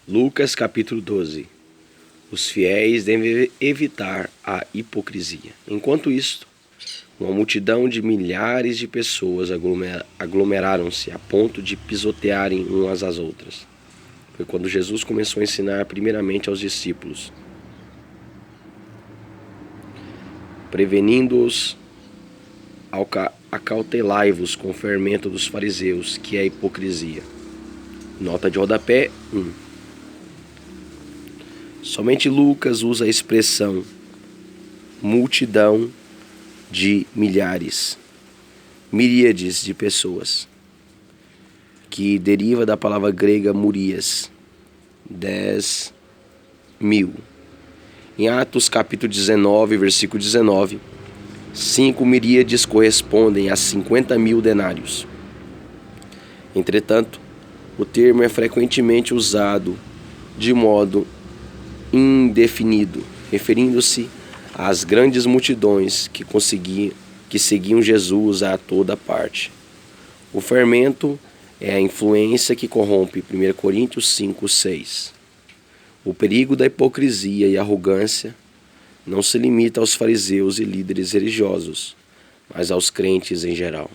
Lucas capítulo 12. Os fiéis devem evitar a hipocrisia. Enquanto isto, uma multidão de milhares de pessoas aglomeraram-se a ponto de pisotearem umas às outras. Foi quando Jesus começou a ensinar primeiramente aos discípulos, prevenindo-os: acautelai-vos com o fermento dos fariseus, que é a hipocrisia. Nota de rodapé 1. Somente Lucas usa a expressão multidão de milhares, miríades de pessoas, que deriva da palavra grega murias, 10.000. Em Atos capítulo 19, versículo 19, 5 miríades correspondem a 50.000 denários. Entretanto, o termo é frequentemente usado de modo indefinido, referindo-se às grandes multidões que seguiam Jesus a toda parte. O fermento é a influência que corrompe. 1 Coríntios 5:6. O perigo da hipocrisia e arrogância não se limita aos fariseus e líderes religiosos, mas aos crentes em geral.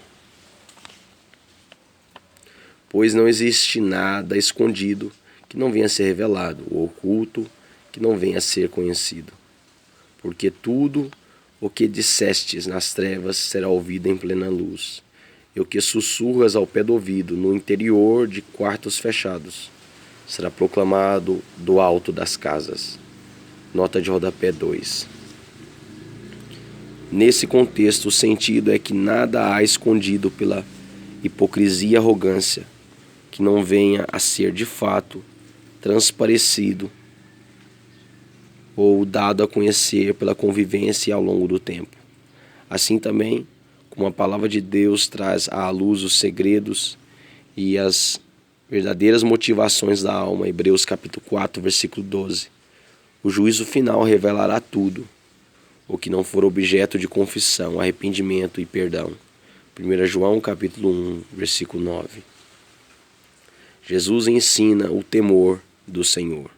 Pois não existe nada escondido que não venha a ser revelado, ou oculto que não venha a ser conhecido. Porque tudo o que dissestes nas trevas será ouvido em plena luz, e o que sussurras ao pé do ouvido, no interior de quartos fechados, será proclamado do alto das casas. Nota de rodapé 2. Nesse contexto, o sentido é que nada há escondido pela hipocrisia e arrogância que não venha a ser de fato transparecido ou dado a conhecer pela convivência ao longo do tempo. Assim também, como a palavra de Deus traz à luz os segredos e as verdadeiras motivações da alma, Hebreus capítulo 4, versículo 12, o juízo final revelará tudo, o que não for objeto de confissão, arrependimento e perdão. 1 João capítulo 1, versículo 9. Jesus ensina o temor do Senhor.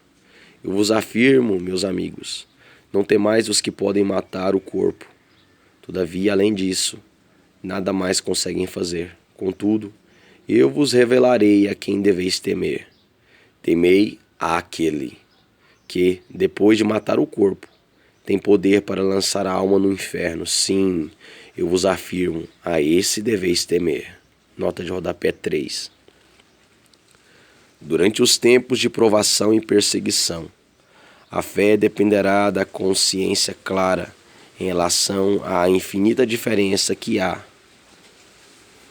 Eu vos afirmo, meus amigos, não temais os que podem matar o corpo. Todavia, além disso, nada mais conseguem fazer. Contudo, eu vos revelarei a quem deveis temer. Temei àquele que, depois de matar o corpo, tem poder para lançar a alma no inferno. Sim, eu vos afirmo, a esse deveis temer. Nota de rodapé 3. Durante os tempos de provação e perseguição, a fé dependerá da consciência clara em relação à infinita diferença que há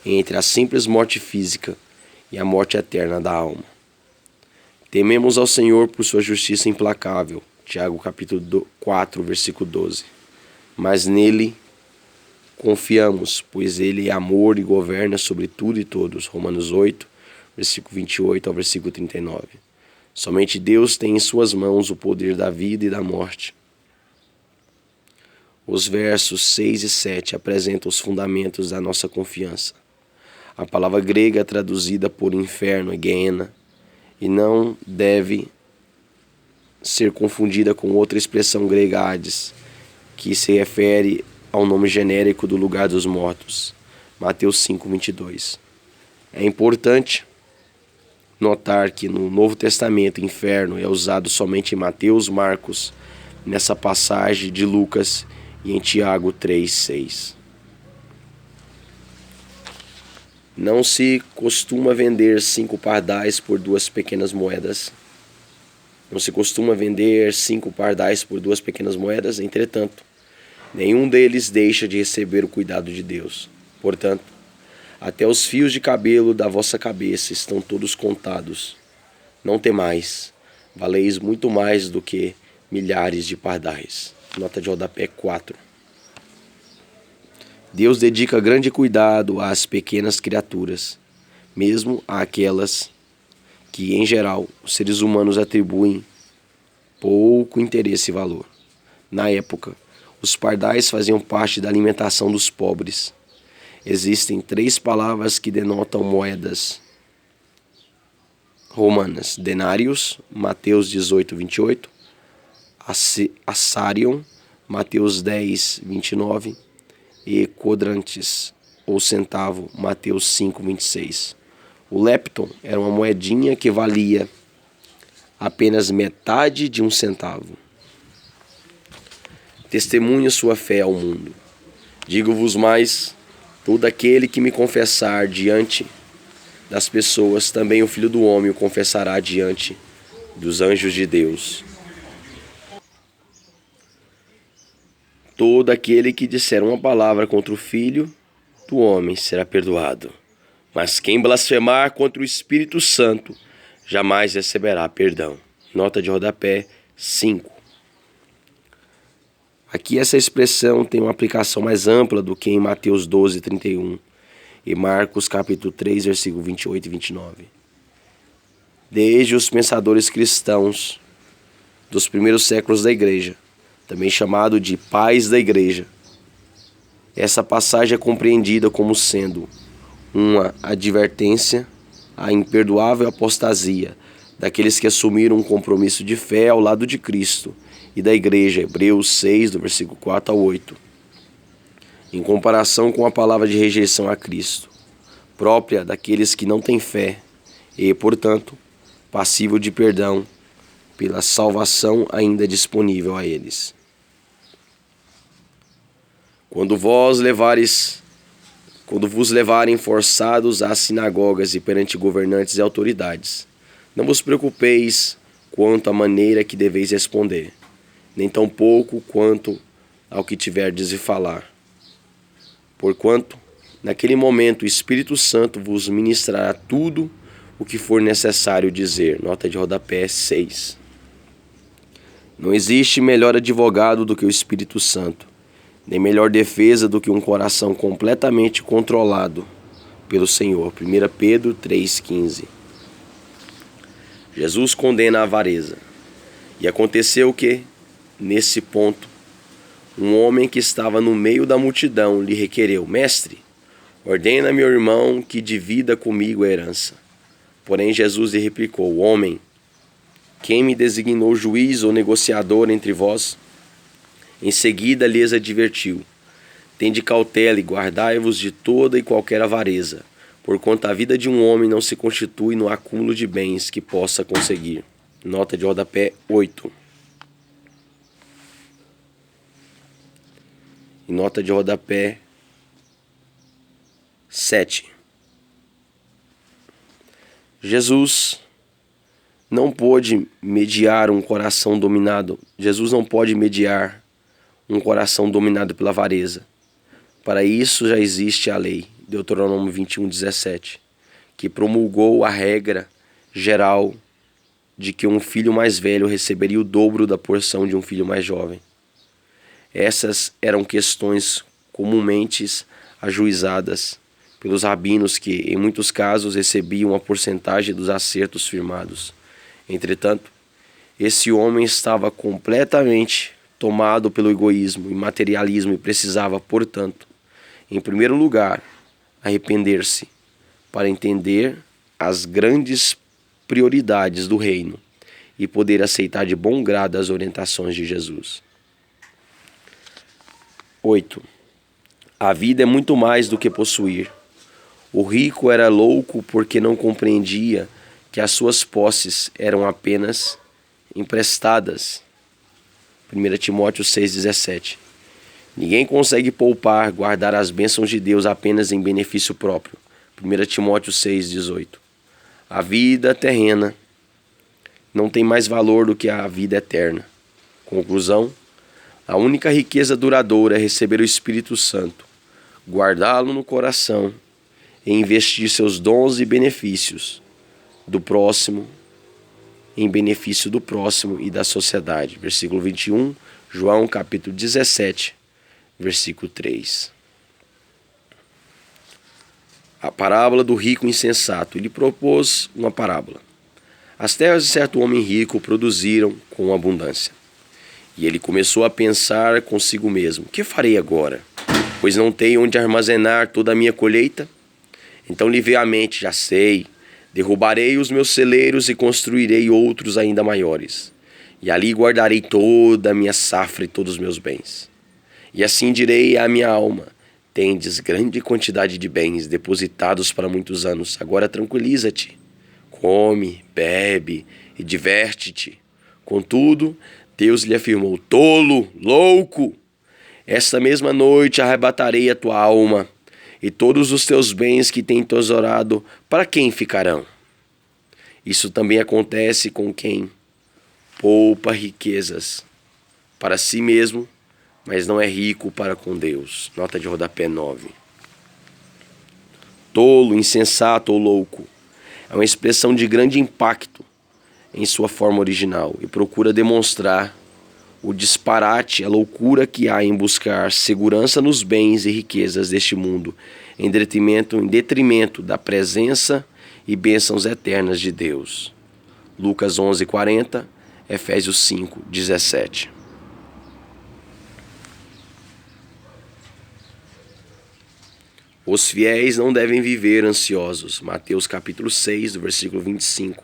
entre a simples morte física e a morte eterna da alma. Tememos ao Senhor por sua justiça implacável, Tiago capítulo 4, versículo 12. Mas nele confiamos, pois ele é amor e governa sobre tudo e todos, Romanos 8, versículo 28 ao versículo 39. Somente Deus tem em suas mãos o poder da vida e da morte. Os versos 6 e 7 apresentam os fundamentos da nossa confiança. A palavra grega traduzida por inferno é Gehenna, e não deve ser confundida com outra expressão grega Hades, que se refere ao nome genérico do lugar dos mortos, Mateus 5, 22. É importante notar que no Novo Testamento, inferno é usado somente em Mateus, Marcos, nessa passagem de Lucas e em Tiago 3:6. Não se costuma vender 5 pardais por 2 pequenas moedas. Entretanto, nenhum deles deixa de receber o cuidado de Deus. Portanto, até os fios de cabelo da vossa cabeça estão todos contados. Não temais, valeis muito mais do que milhares de pardais. Nota de rodapé 4. Deus dedica grande cuidado às pequenas criaturas, mesmo àquelas que, em geral, os seres humanos atribuem pouco interesse e valor. Na época, os pardais faziam parte da alimentação dos pobres. Existem 3 palavras que denotam moedas: romanas, denários, Mateus 18, 28, assarion, Mateus 10, 29, e quadrantes, ou centavo, Mateus 5, 26. O lepton era uma moedinha que valia apenas metade de um centavo. Testemunhe sua fé ao mundo. Digo-vos mais, todo aquele que me confessar diante das pessoas, também o Filho do Homem o confessará diante dos anjos de Deus. Todo aquele que disser uma palavra contra o Filho do Homem será perdoado. Mas quem blasfemar contra o Espírito Santo jamais receberá perdão. Nota de rodapé 5. Aqui essa expressão tem uma aplicação mais ampla do que em Mateus 12, 31 e Marcos capítulo 3, versículo 28 e 29. Desde os pensadores cristãos dos primeiros séculos da igreja, também chamado de pais da igreja, essa passagem é compreendida como sendo uma advertência à imperdoável apostasia daqueles que assumiram um compromisso de fé ao lado de Cristo e da igreja, Hebreus 6, do versículo 4 ao 8, em comparação com a palavra de rejeição a Cristo, própria daqueles que não têm fé e, portanto, passível de perdão pela salvação ainda disponível a eles. Quando vos levarem forçados às sinagogas e perante governantes e autoridades, não vos preocupeis quanto à maneira que deveis responder, nem tampouco quanto ao que tiverdes de falar. Porquanto, naquele momento, o Espírito Santo vos ministrará tudo o que for necessário dizer. Nota de rodapé 6. Não existe melhor advogado do que o Espírito Santo, nem melhor defesa do que um coração completamente controlado pelo Senhor. 1 Pedro 3,15. Jesus condena a avareza. E aconteceu que, nesse ponto, um homem que estava no meio da multidão lhe requereu: Mestre, ordena meu irmão que divida comigo a herança. Porém Jesus lhe replicou: Homem, quem me designou juiz ou negociador entre vós? Em seguida lhes advertiu: Tende cautela e guardai-vos de toda e qualquer avareza, porquanto a vida de um homem não se constitui no acúmulo de bens que possa conseguir. Nota de rodapé 8. E nota de rodapé 7. Jesus não pôde mediar um coração dominado. Jesus não pode mediar um coração dominado pela avareza. Para isso já existe a lei, Deuteronômio 21:17, que promulgou a regra geral de que um filho mais velho receberia o dobro da porção de um filho mais jovem. Essas eram questões comumente ajuizadas pelos rabinos que, em muitos casos, recebiam uma porcentagem dos acertos firmados. Entretanto, esse homem estava completamente tomado pelo egoísmo e materialismo e precisava, portanto, em primeiro lugar, arrepender-se para entender as grandes prioridades do reino e poder aceitar de bom grado as orientações de Jesus. 8. A vida é muito mais do que possuir. O rico era louco porque não compreendia que as suas posses eram apenas emprestadas. 1 Timóteo 6,17. Ninguém consegue poupar, guardar as bênçãos de Deus apenas em benefício próprio. 1 Timóteo 6,18. A vida terrena não tem mais valor do que a vida eterna. Conclusão: a única riqueza duradoura é receber o Espírito Santo, guardá-lo no coração e investir seus dons e benefícios do próximo em benefício do próximo e da sociedade. Versículo 21, João capítulo 17, versículo 3. A parábola do rico insensato. Ele propôs uma parábola. As terras de certo homem rico produziram com abundância. E ele começou a pensar consigo mesmo: que farei agora? Pois não tenho onde armazenar toda a minha colheita. Então lhe veio à mente: já sei, Derrubarei os meus celeiros e construirei outros ainda maiores. E ali guardarei toda a minha safra e todos os meus bens. E assim direi à minha alma: tendes grande quantidade de bens depositados para muitos anos. Agora tranquiliza-te, come, bebe e diverte-te. Contudo, Deus lhe afirmou: tolo, louco, esta mesma noite arrebatarei a tua alma, e todos os teus bens que tens tesourado, para quem ficarão? Isso também acontece com quem poupa riquezas para si mesmo, mas não é rico para com Deus. Nota de rodapé 9. Tolo, insensato ou louco é uma expressão de grande impacto em sua forma original e procura demonstrar o disparate, a loucura que há em buscar segurança nos bens e riquezas deste mundo, em detrimento da presença e bênçãos eternas de Deus. Lucas 11:40, Efésios 5:17. Os fiéis não devem viver ansiosos. Mateus capítulo 6, do versículo 25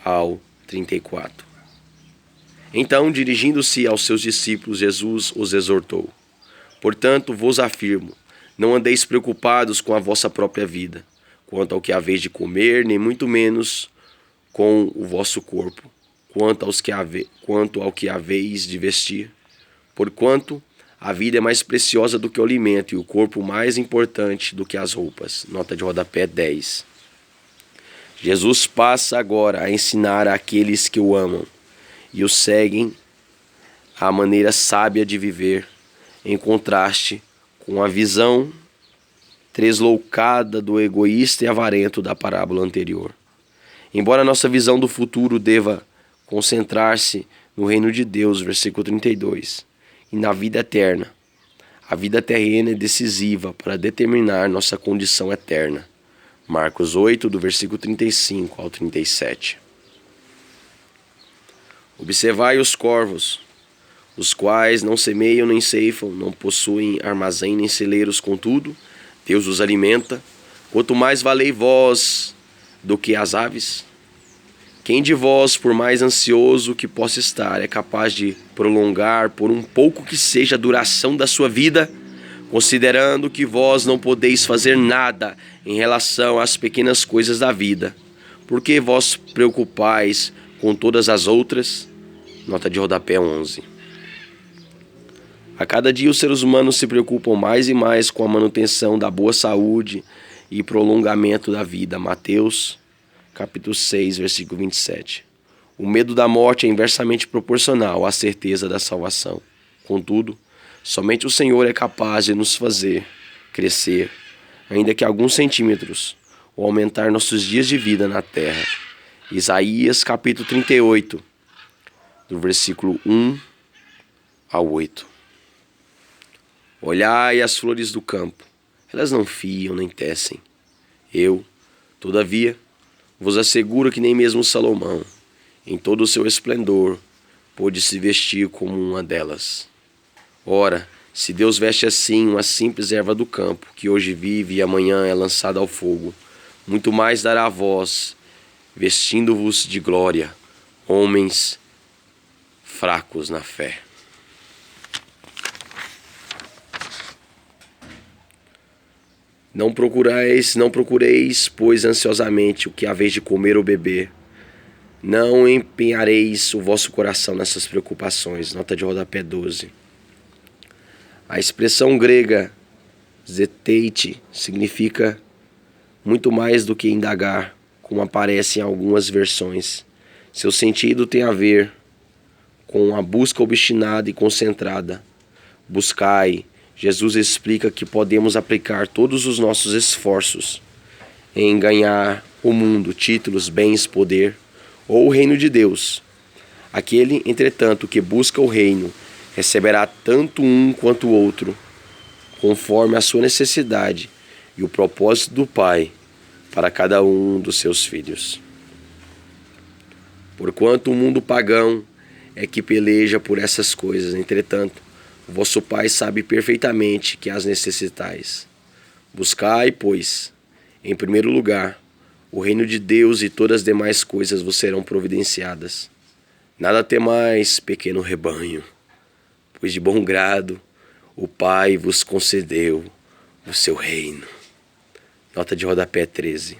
ao 34. Então, dirigindo-se aos seus discípulos, Jesus os exortou: portanto, vos afirmo, não andeis preocupados com a vossa própria vida, quanto ao que haveis de comer, nem muito menos com o vosso corpo, quanto ao que haveis de vestir. Porquanto a vida é mais preciosa do que o alimento, e o corpo mais importante do que as roupas. Nota de rodapé 10. Jesus passa agora a ensinar àqueles que o amam e o seguem a maneira sábia de viver, em contraste com a visão tresloucada do egoísta e avarento da parábola anterior. Embora nossa visão do futuro deva concentrar-se no reino de Deus, versículo 32, e na vida eterna, a vida terrena é decisiva para determinar nossa condição eterna. Marcos 8, do versículo 35 ao 37. Observai os corvos, os quais não semeiam nem ceifam, não possuem armazém nem celeiros, contudo, Deus os alimenta. Quanto mais valei vós do que as aves? Quem de vós, por mais ansioso que possa estar, é capaz de prolongar por um pouco que seja a duração da sua vida, considerando que vós não podeis fazer nada em relação às pequenas coisas da vida? Por que vós preocupais com todas as outras? Nota de rodapé 11. A cada dia os seres humanos se preocupam mais e mais com a manutenção da boa saúde e prolongamento da vida. Mateus capítulo 6, versículo 27. O medo da morte é inversamente proporcional à certeza da salvação. Contudo, somente o Senhor é capaz de nos fazer crescer, ainda que alguns centímetros, ou aumentar nossos dias de vida na terra. Isaías capítulo 38, do versículo 1 ao 8. Olhai as flores do campo, elas não fiam nem tecem. Eu, todavia, vos asseguro que nem mesmo Salomão, em todo o seu esplendor, pôde se vestir como uma delas. Ora, se Deus veste assim uma simples erva do campo, que hoje vive e amanhã é lançada ao fogo, muito mais dará a vós, vestindo-vos de glória, homens fracos na fé. Não procureis, pois, ansiosamente o que haveis de comer ou beber. Não empenhareis o vosso coração nessas preocupações. Nota de rodapé 12. A expressão grega zeteite significa muito mais do que indagar, como aparece em algumas versões. Seu sentido tem a ver com a busca obstinada e concentrada. Buscai. Jesus explica que podemos aplicar todos os nossos esforços em ganhar o mundo, títulos, bens, poder ou o reino de Deus. Aquele, entretanto, que busca o reino receberá tanto um quanto o outro, conforme a sua necessidade e o propósito do Pai para cada um dos seus filhos. Porquanto o mundo pagão é que peleja por essas coisas, entretanto, o vosso Pai sabe perfeitamente que as necessitais. Buscai, pois, em primeiro lugar, O reino de Deus e todas as demais coisas vos serão providenciadas. Nada temais, pequeno rebanho, pois de bom grado o Pai vos concedeu o seu reino. Nota de rodapé 13.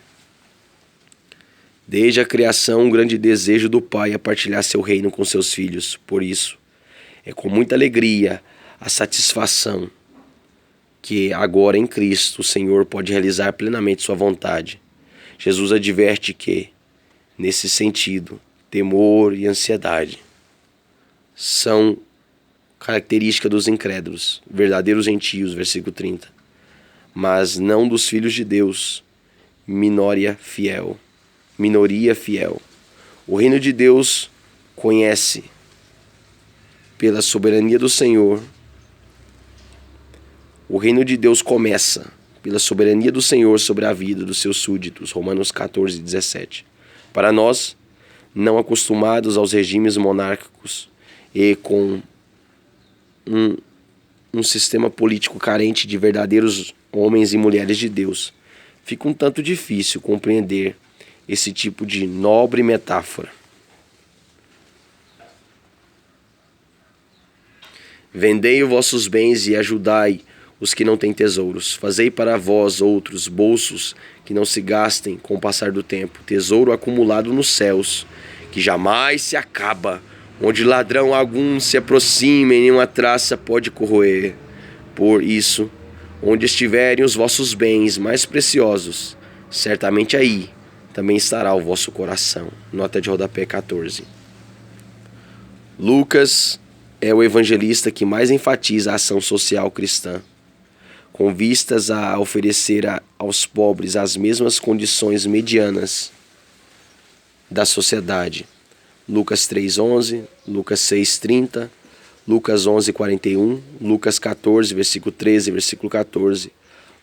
Desde a criação, um grande desejo do Pai é partilhar seu reino com seus filhos. Por isso, é com muita alegria a satisfação que agora em Cristo o Senhor pode realizar plenamente sua vontade. Jesus adverte que, nesse sentido, temor e ansiedade são características dos incrédulos, verdadeiros gentios, versículo 30, mas não dos filhos de Deus, minoria fiel. O reino de Deus conhece, pela soberania do Senhor, o reino de Deus começa pela soberania do Senhor sobre a vida dos seus súditos, Romanos 14, 17. Para nós, não acostumados aos regimes monárquicos e com um sistema político carente de verdadeiros homens e mulheres de Deus, fica um tanto difícil compreender esse tipo de nobre metáfora. Vendei os vossos bens e ajudai os que não têm tesouros. Fazei para vós outros bolsos que não se gastem com o passar do tempo, tesouro acumulado nos céus, que jamais se acaba, onde ladrão algum se aproxima e nenhuma traça pode corroer. Por isso, onde estiverem os vossos bens mais preciosos, certamente aí também estará o vosso coração. Nota de rodapé 14. Lucas é o evangelista que mais enfatiza a ação social cristã, com vistas a oferecer aos pobres as mesmas condições medianas da sociedade. Lucas 3:11, Lucas 6:30, Lucas 11:41, Lucas 14, versículo 13, versículo 14,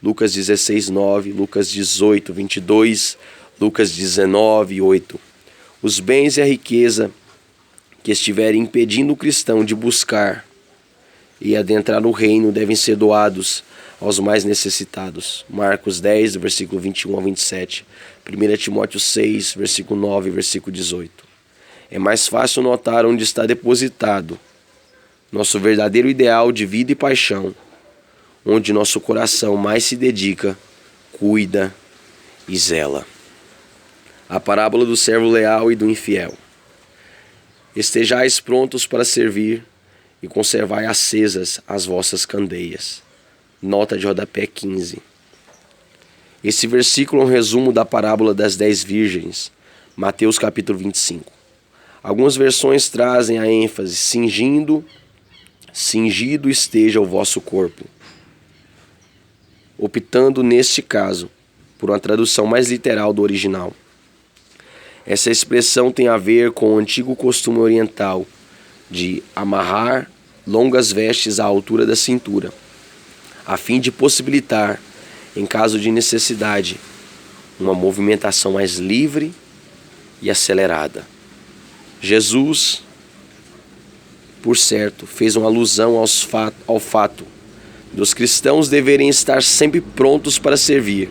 Lucas 16:9, Lucas 18:22, Lucas 19:8. Os bens e a riqueza que estiverem impedindo o cristão de buscar e adentrar no reino devem ser doados aos mais necessitados. Marcos 10, versículo 21 a 27. 1 Timóteo 6, versículo 9 e versículo 18. É mais fácil notar onde está depositado nosso verdadeiro ideal de vida e paixão, onde nosso coração mais se dedica, cuida e zela. A parábola do servo leal e do infiel. Estejais prontos para servir e conservai acesas as vossas candeias. Nota de rodapé 15. Esse versículo é um resumo da parábola das 10 virgens, Mateus capítulo 25. Algumas versões trazem a ênfase: cingido esteja o vosso corpo, optando neste caso por uma tradução mais literal do original. Essa expressão tem a ver com o antigo costume oriental de amarrar longas vestes à altura da cintura, a fim de possibilitar, em caso de necessidade, uma movimentação mais livre e acelerada. Jesus, por certo, fez uma alusão ao fato dos cristãos deverem estar sempre prontos para servir,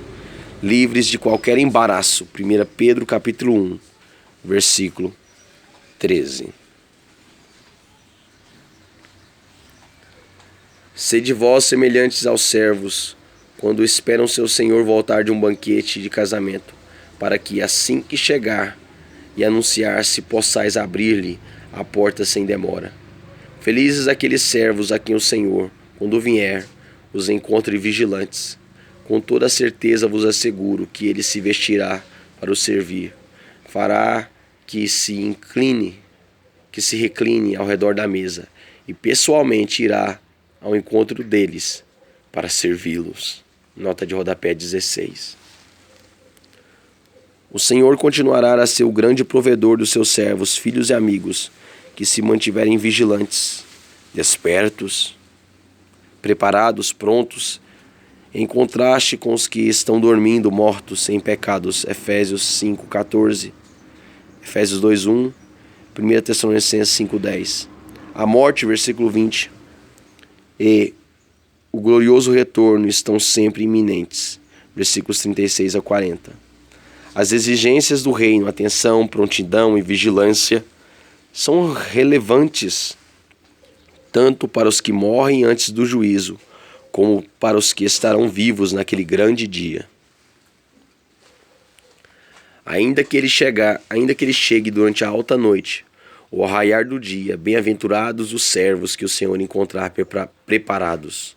livres de qualquer embaraço. 1 Pedro capítulo 1, versículo 13. Sede vós semelhantes aos servos, quando esperam seu senhor voltar de um banquete de casamento, para que assim que chegar e anunciar-se, possais abrir-lhe a porta sem demora. Felizes aqueles servos a quem o Senhor, quando vier, os encontre vigilantes. Com toda certeza vos asseguro que ele se vestirá para o servir. Fará que se recline ao redor da mesa, e pessoalmente irá ao encontro deles para servi-los. Nota de rodapé 16. O Senhor continuará a ser o grande provedor dos seus servos, filhos e amigos, que se mantiverem vigilantes, despertos, preparados, prontos, em contraste com os que estão dormindo, mortos em pecados. Efésios 5:14, Efésios 2:1, 1 Tessalonicenses 5:10. A morte, versículo 20, e o glorioso retorno estão sempre iminentes. Versículos 36 a 40. As exigências do reino, atenção, prontidão e vigilância, são relevantes tanto para os que morrem antes do juízo, como para os que estarão vivos naquele grande dia. Ainda que ele chegue durante a alta noite, ou ao raiar do dia, bem-aventurados os servos que o Senhor encontrar preparados.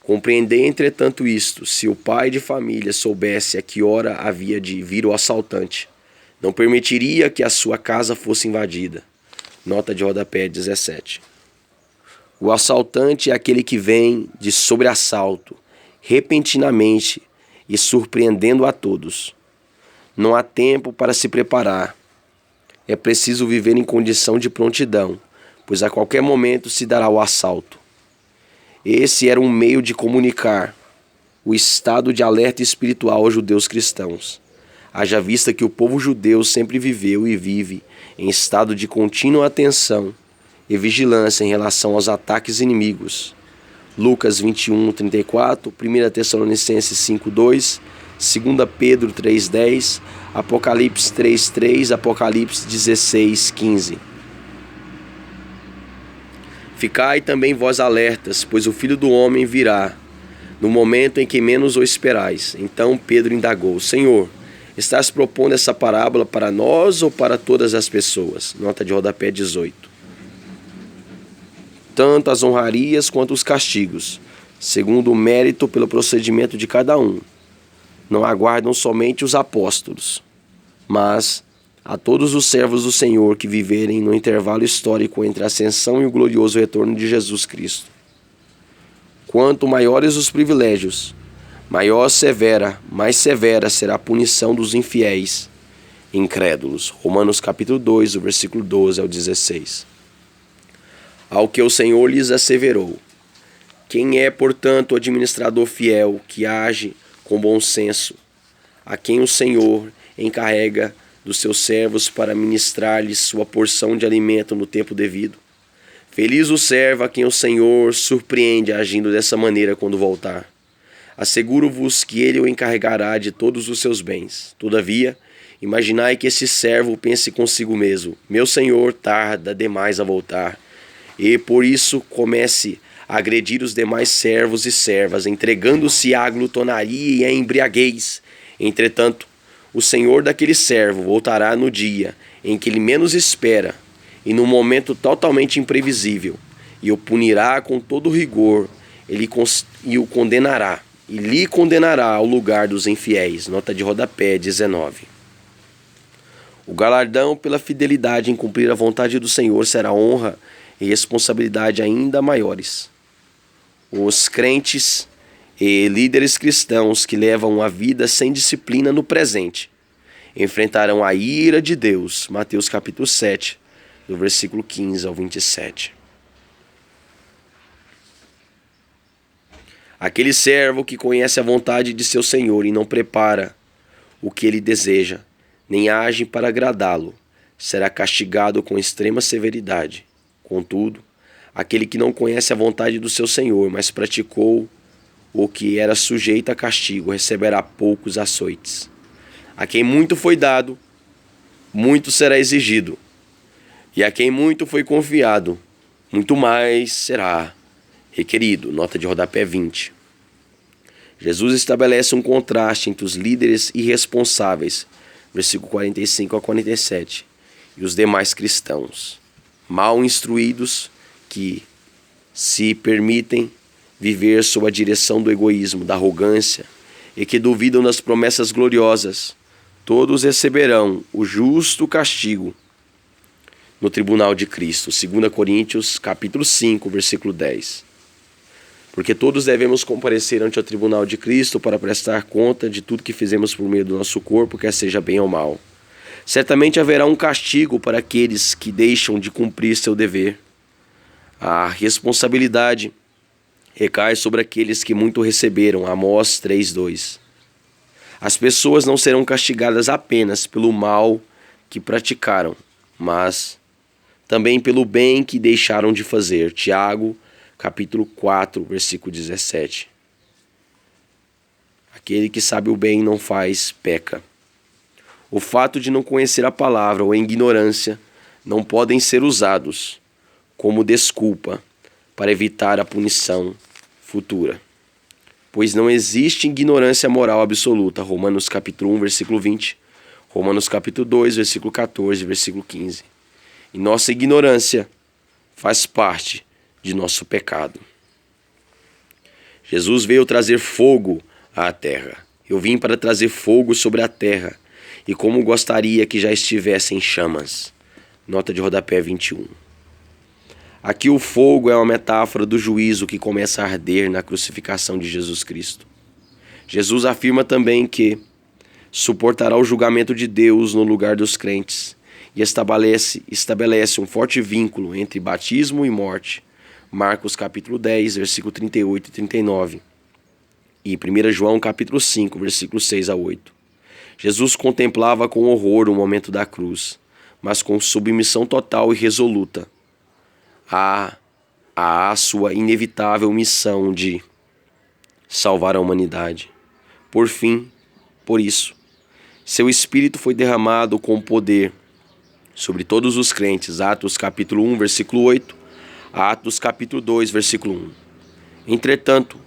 Compreendei, entretanto, isto: se o pai de família soubesse a que hora havia de vir o assaltante, não permitiria que a sua casa fosse invadida. Nota de rodapé 17. O assaltante é aquele que vem de sobreassalto, repentinamente e surpreendendo a todos. Não há tempo para se preparar. É preciso viver em condição de prontidão, pois a qualquer momento se dará o assalto. Esse era um meio de comunicar o estado de alerta espiritual aos judeus cristãos. Haja vista que o povo judeu sempre viveu e vive em estado de contínua atenção e vigilância em relação aos ataques inimigos. Lucas 21:34, 1 Tessalonicenses 5:2, 2 Pedro 3:10, Apocalipse 3:3, Apocalipse 16:15. Ficai também vós alertas, pois o Filho do Homem virá, no momento em que menos o esperais. Então Pedro indagou: Senhor, estás propondo essa parábola para nós ou para todas as pessoas? Nota de rodapé 18. Tanto as honrarias quanto os castigos, segundo o mérito pelo procedimento de cada um, não aguardam somente os apóstolos, mas a todos os servos do Senhor que viverem no intervalo histórico entre a ascensão e o glorioso retorno de Jesus Cristo. Quanto maiores os privilégios, mais severa será a punição dos infiéis, incrédulos. Romanos capítulo 2, o versículo 12 ao 16. Ao que o Senhor lhes asseverou: quem é, portanto, o administrador fiel que age com bom senso, a quem o Senhor encarrega dos seus servos para ministrar-lhes sua porção de alimento no tempo devido? Feliz o servo a quem o Senhor surpreende agindo dessa maneira quando voltar. Asseguro-vos que ele o encarregará de todos os seus bens. Todavia, imaginai que esse servo pense consigo mesmo: meu senhor tarda demais a voltar, e por isso comece a agredir os demais servos e servas, entregando-se à glutonaria e à embriaguez. Entretanto, o senhor daquele servo voltará no dia em que ele menos espera e num momento totalmente imprevisível, e o punirá com todo rigor, e lhe condenará ao lugar dos infiéis. Nota de rodapé 19. O galardão pela fidelidade em cumprir a vontade do Senhor será honra e responsabilidade ainda maiores. Os crentes e líderes cristãos que levam uma vida sem disciplina no presente enfrentarão a ira de Deus. Mateus capítulo 7, do versículo 15 ao 27. Aquele servo que conhece a vontade de seu Senhor e não prepara o que ele deseja, nem age para agradá-lo, será castigado com extrema severidade. Contudo, aquele que não conhece a vontade do seu Senhor, mas praticou o que era sujeito a castigo, receberá poucos açoites. A quem muito foi dado, muito será exigido. E a quem muito foi confiado, muito mais será requerido. Nota de rodapé 20. Jesus estabelece um contraste entre os líderes irresponsáveis, versículo 45 a 47, e os demais cristãos, mal instruídos, que se permitem viver sob a direção do egoísmo, da arrogância, e que duvidam das promessas gloriosas. Todos receberão o justo castigo no tribunal de Cristo. 2 Coríntios capítulo 5, versículo 10. Porque todos devemos comparecer ante o tribunal de Cristo para prestar conta de tudo que fizemos por meio do nosso corpo, quer seja bem ou mal. Certamente haverá um castigo para aqueles que deixam de cumprir seu dever. A responsabilidade recai sobre aqueles que muito receberam. Amós 3:2. As pessoas não serão castigadas apenas pelo mal que praticaram, mas também pelo bem que deixaram de fazer. Tiago, capítulo 4, versículo 17. Aquele que sabe o bem não faz, peca. O fato de não conhecer a palavra ou a ignorância não podem ser usados como desculpa para evitar a punição futura. Pois não existe ignorância moral absoluta. Romanos capítulo 1, versículo 20. Romanos capítulo 2, versículo 14, versículo 15. E nossa ignorância faz parte de nosso pecado. Jesus veio trazer fogo à terra. Eu vim para trazer fogo sobre a terra, e como gostaria que já estivesse em chamas. Nota de rodapé 21. Aqui o fogo é uma metáfora do juízo que começa a arder na crucificação de Jesus Cristo. Jesus afirma também que suportará o julgamento de Deus no lugar dos crentes e estabelece um forte vínculo entre batismo e morte. Marcos capítulo 10, versículo 38 e 39. E 1 João capítulo 5, versículos 6 a 8. Jesus contemplava com horror o momento da cruz, mas com submissão total e resoluta a sua inevitável missão de salvar a humanidade. Por isso, seu Espírito foi derramado com poder sobre todos os crentes. Atos capítulo 1, versículo 8, Atos capítulo 2, versículo 1. Entretanto,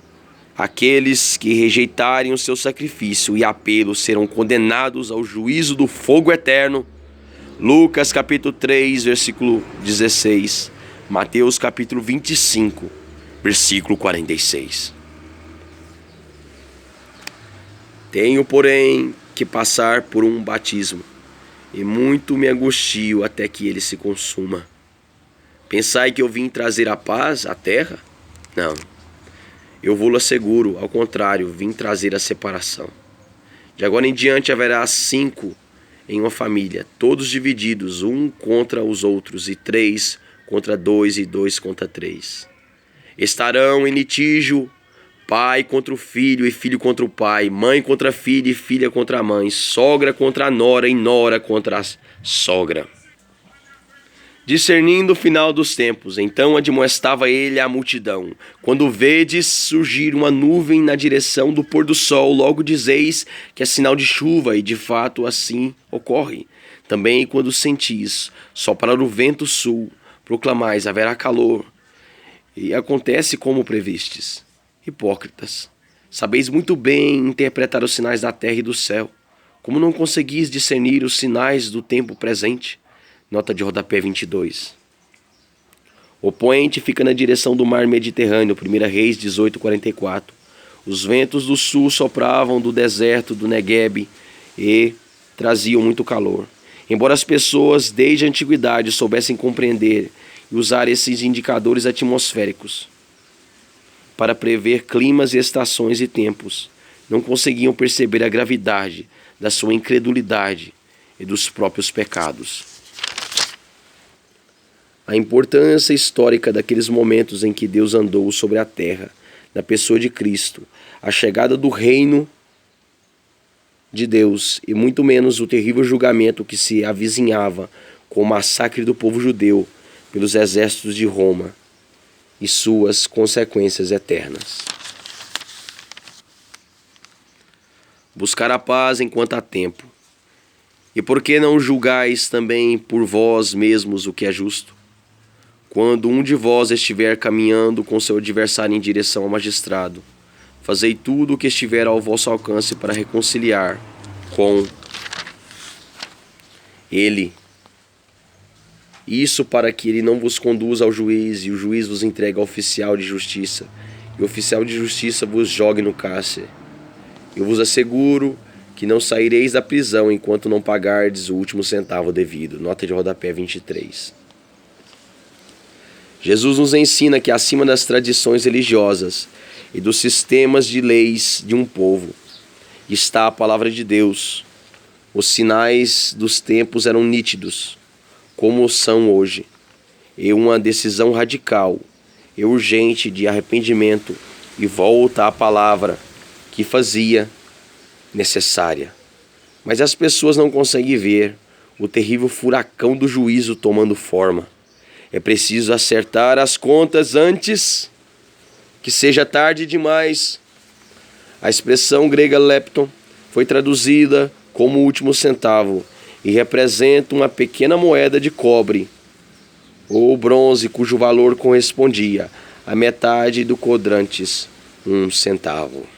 aqueles que rejeitarem o seu sacrifício e apelo serão condenados ao juízo do fogo eterno. Lucas capítulo 3, versículo 16. Mateus capítulo 25, versículo 46. Tenho, porém, que passar por um batismo, e muito me angustio até que ele se consuma. Pensai que eu vim trazer a paz à terra? Não. Eu vou-lo asseguro, ao contrário, vim trazer a separação. De agora em diante haverá 5 em uma família, todos divididos, um contra os outros, e 3 contra 2, e 2 contra 3. Estarão em litígio, pai contra o filho, e filho contra o pai, mãe contra filha, e filha contra a mãe, sogra contra a nora, e nora contra a sogra. Discernindo o final dos tempos, então admoestava ele à multidão: quando vedes surgir uma nuvem na direção do pôr do sol, logo dizeis que é sinal de chuva, e de fato assim ocorre. Também quando sentis soprar o vento sul, proclamais: haverá calor, e acontece como previstes. Hipócritas, sabeis muito bem interpretar os sinais da terra e do céu. Como não conseguis discernir os sinais do tempo presente? Nota de rodapé 22. O poente fica na direção do mar Mediterrâneo, 1 Reis 18:44. Os ventos do sul sopravam do deserto do Negueb e traziam muito calor. Embora as pessoas desde a antiguidade soubessem compreender e usar esses indicadores atmosféricos para prever climas e estações e tempos, não conseguiam perceber a gravidade da sua incredulidade e dos próprios pecados. A importância histórica daqueles momentos em que Deus andou sobre a terra, na pessoa de Cristo, a chegada do reino de Deus e muito menos o terrível julgamento que se avizinhava com o massacre do povo judeu pelos exércitos de Roma e suas consequências eternas. Buscar a paz enquanto há tempo. E por que não julgais também por vós mesmos o que é justo? Quando um de vós estiver caminhando com seu adversário em direção ao magistrado, fazei tudo o que estiver ao vosso alcance para reconciliar com ele. Isso para que ele não vos conduza ao juiz, e o juiz vos entregue ao oficial de justiça, e o oficial de justiça vos jogue no cárcere. Eu vos asseguro que não saireis da prisão enquanto não pagardes o último centavo devido. Nota de rodapé 23. Jesus nos ensina que acima das tradições religiosas e dos sistemas de leis de um povo está a palavra de Deus. Os sinais dos tempos eram nítidos, como são hoje, e uma decisão radical e urgente de arrependimento e volta à palavra que fazia necessária. Mas as pessoas não conseguem ver o terrível furacão do juízo tomando forma. É preciso acertar as contas antes que seja tarde demais. A expressão grega lepton foi traduzida como o último centavo e representa uma pequena moeda de cobre ou bronze cujo valor correspondia à metade do quadrantes, 1 centavo.